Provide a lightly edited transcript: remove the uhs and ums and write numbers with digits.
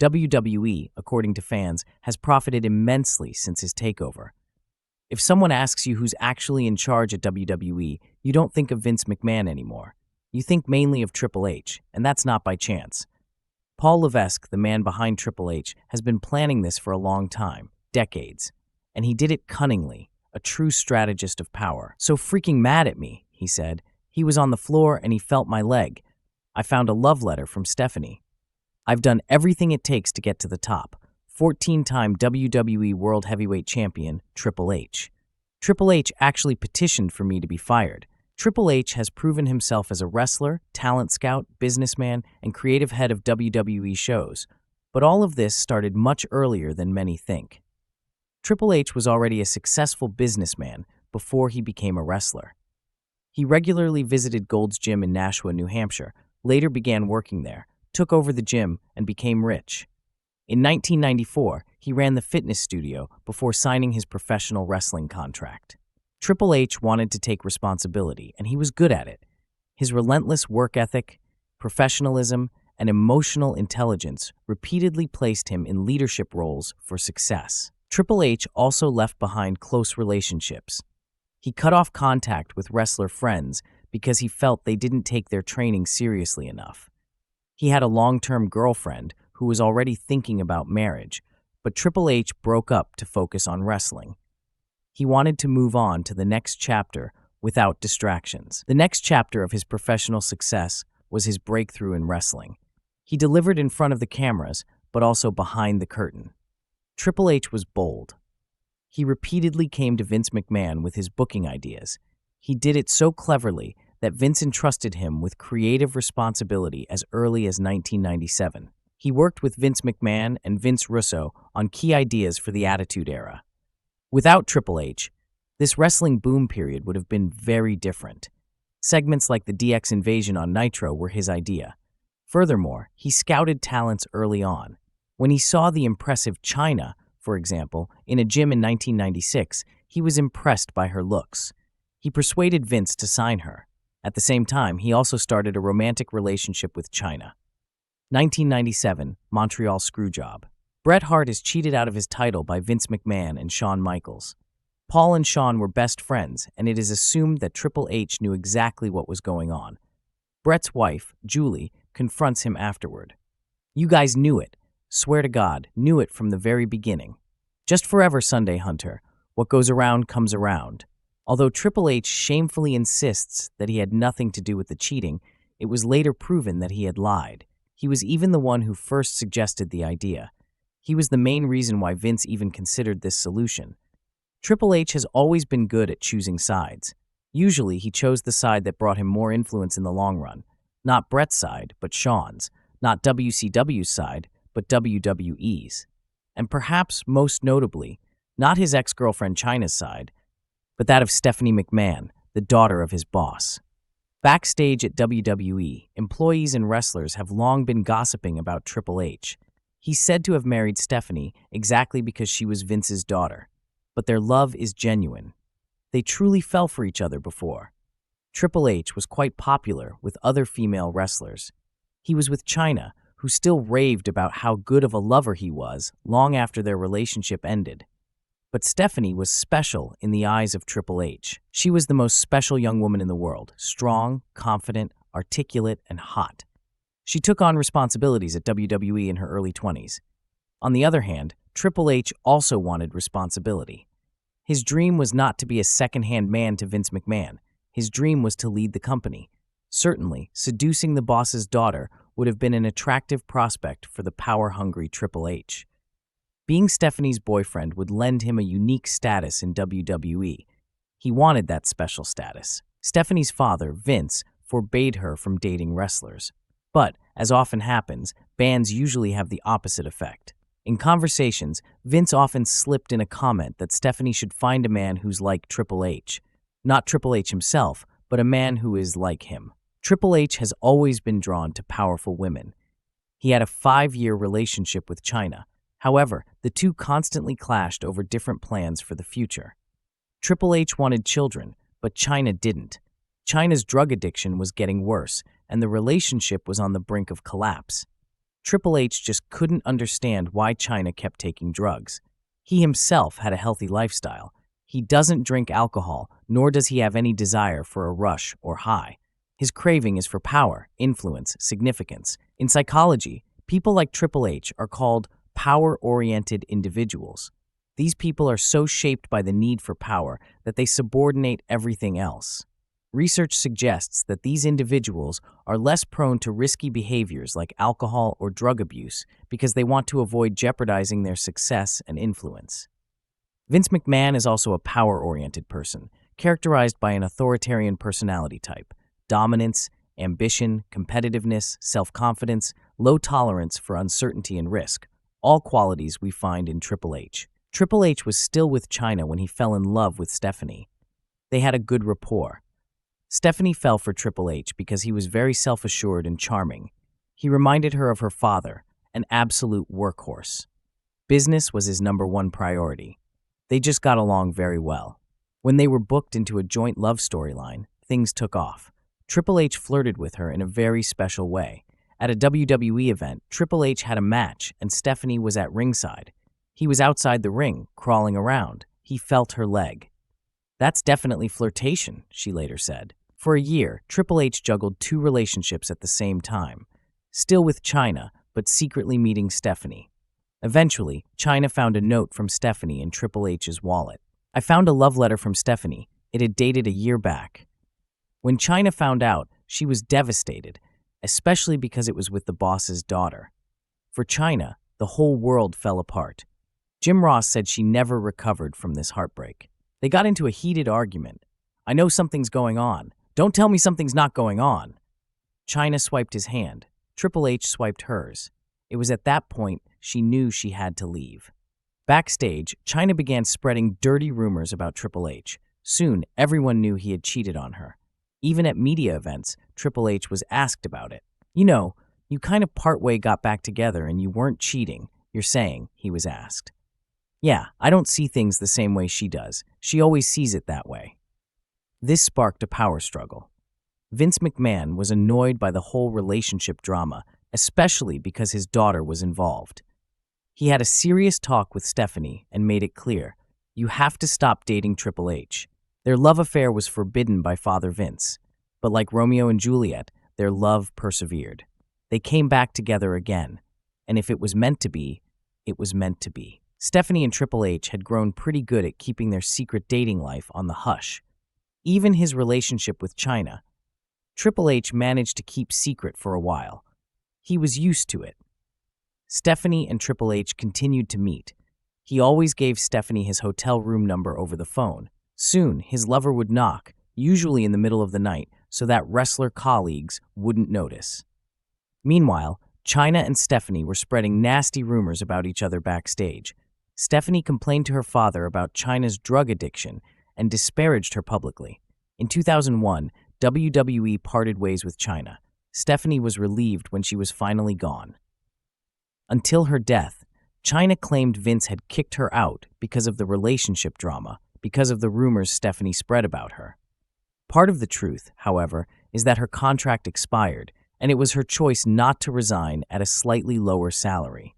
WWE, according to fans, has profited immensely since his takeover. If someone asks you who's actually in charge at WWE, you don't think of Vince McMahon anymore. You think mainly of Triple H, and that's not by chance. Paul Levesque, the man behind Triple H, has been planning this for a long time, decades. And he did it cunningly, a true strategist of power. "So freaking mad at me," he said. "He was on the floor and he felt my leg. I found a love letter from Stephanie. I've done everything it takes to get to the top." 14-time WWE World Heavyweight Champion, Triple H. Triple H actually petitioned for me to be fired. Triple H has proven himself as a wrestler, talent scout, businessman, and creative head of WWE shows. But all of this started much earlier than many think. Triple H was already a successful businessman before he became a wrestler. He regularly visited Gold's Gym in Nashua, New Hampshire, later began working there, took over the gym, and became rich. In 1994, he ran the fitness studio before signing his professional wrestling contract. Triple H wanted to take responsibility, and he was good at it. His relentless work ethic, professionalism, and emotional intelligence repeatedly placed him in leadership roles for success. Triple H also left behind close relationships. He cut off contact with wrestler friends because he felt they didn't take their training seriously enough. He had a long-term girlfriend who was already thinking about marriage, but Triple H broke up to focus on wrestling. He wanted to move on to the next chapter without distractions. The next chapter of his professional success was his breakthrough in wrestling. He delivered in front of the cameras, but also behind the curtain. Triple H was bold. He repeatedly came to Vince McMahon with his booking ideas. He did it so cleverly that Vince entrusted him with creative responsibility as early as 1997. He worked with Vince McMahon and Vince Russo on key ideas for the Attitude Era. Without Triple H, this wrestling boom period would have been very different. Segments like the DX Invasion on Nitro were his idea. Furthermore, he scouted talents early on. When he saw the impressive Chyna, for example, in a gym in 1996, he was impressed by her looks. He persuaded Vince to sign her. At the same time, he also started a romantic relationship with Chyna. 1997, Montreal Screwjob. Bret Hart is cheated out of his title by Vince McMahon and Shawn Michaels. Paul and Shawn were best friends, and it is assumed that Triple H knew exactly what was going on. Bret's wife, Julie, confronts him afterward. "You guys knew it. Swear to God, knew it from the very beginning. Just forever, Sunday Hunter. What goes around comes around." Although Triple H shamefully insists that he had nothing to do with the cheating, it was later proven that he had lied. He was even the one who first suggested the idea. He was the main reason why Vince even considered this solution. Triple H has always been good at choosing sides. Usually, he chose the side that brought him more influence in the long run. Not Bret's side, but Shawn's. Not WCW's side, but WWE's. And perhaps most notably, not his ex-girlfriend Chyna's side, but that of Stephanie McMahon, the daughter of his boss. Backstage at WWE, employees and wrestlers have long been gossiping about Triple H. He's said to have married Stephanie exactly because she was Vince's daughter. But their love is genuine. They truly fell for each other before. Triple H was quite popular with other female wrestlers. He was with Chyna, who still raved about how good of a lover he was long after their relationship ended. But Stephanie was special in the eyes of Triple H. She was the most special young woman in the world, strong, confident, articulate, and hot. She took on responsibilities at WWE in her early 20s. On the other hand, Triple H also wanted responsibility. His dream was not to be a second-hand man to Vince McMahon. His dream was to lead the company. Certainly, seducing the boss's daughter would have been an attractive prospect for the power-hungry Triple H. Being Stephanie's boyfriend would lend him a unique status in WWE. He wanted that special status. Stephanie's father, Vince, forbade her from dating wrestlers. But, as often happens, bans usually have the opposite effect. In conversations, Vince often slipped in a comment that Stephanie should find a man who's like Triple H. Not Triple H himself, but a man who is like him. Triple H has always been drawn to powerful women. He had a 5-year relationship with Chyna. However, the two constantly clashed over different plans for the future. Triple H wanted children, but Chyna didn't. Chyna's drug addiction was getting worse, and the relationship was on the brink of collapse. Triple H just couldn't understand why China kept taking drugs. He himself had a healthy lifestyle. He doesn't drink alcohol, nor does he have any desire for a rush or high. His craving is for power, influence, significance. In psychology, people like Triple H are called power-oriented individuals. These people are so shaped by the need for power that they subordinate everything else. Research suggests that these individuals are less prone to risky behaviors like alcohol or drug abuse because they want to avoid jeopardizing their success and influence. Vince McMahon is also a power-oriented person, characterized by an authoritarian personality type: dominance, ambition, competitiveness, self-confidence, low tolerance for uncertainty and risk, all qualities we find in Triple H. Triple H was still with China when he fell in love with Stephanie. They had a good rapport. Stephanie fell for Triple H because he was very self-assured and charming. He reminded her of her father, an absolute workhorse. Business was his #1 priority. They just got along very well. When they were booked into a joint love storyline, things took off. Triple H flirted with her in a very special way. At a WWE event, Triple H had a match and Stephanie was at ringside. He was outside the ring, crawling around. He felt her leg. "That's definitely flirtation," she later said. For a year, Triple H juggled 2 relationships at the same time, still with China, but secretly meeting Stephanie. Eventually, China found a note from Stephanie in Triple H's wallet. "I found a love letter from Stephanie. It had dated a year back." When China found out, she was devastated, especially because it was with the boss's daughter. For China, the whole world fell apart. Jim Ross said she never recovered from this heartbreak. They got into a heated argument. "I know something's going on. Don't tell me something's not going on." China swiped his hand. Triple H swiped hers. It was at that point she knew she had to leave. Backstage, China began spreading dirty rumors about Triple H. Soon, everyone knew he had cheated on her. Even at media events, Triple H was asked about it. "You know, you kind of partway got back together and you weren't cheating, you're saying," he was asked. "Yeah, I don't see things the same way she does. She always sees it that way." This sparked a power struggle. Vince McMahon was annoyed by the whole relationship drama, especially because his daughter was involved. He had a serious talk with Stephanie and made it clear, "You have to stop dating Triple H." Their love affair was forbidden by Father Vince, but like Romeo and Juliet, their love persevered. They came back together again, and if it was meant to be, it was meant to be. Stephanie and Triple H had grown pretty good at keeping their secret dating life on the hush. Even his relationship with China, Triple H managed to keep secret for a while. He was used to it. Stephanie and Triple H continued to meet. He always gave Stephanie his hotel room number over the phone. Soon, his lover would knock, usually in the middle of the night, so that wrestler colleagues wouldn't notice. Meanwhile, China and Stephanie were spreading nasty rumors about each other backstage. Stephanie complained to her father about China's drug addiction and disparaged her publicly. In 2001, WWE parted ways with China. Stephanie was relieved when she was finally gone. Until her death, China claimed Vince had kicked her out because of the relationship drama, because of the rumors Stephanie spread about her. Part of the truth, however, is that her contract expired, and it was her choice not to resign at a slightly lower salary.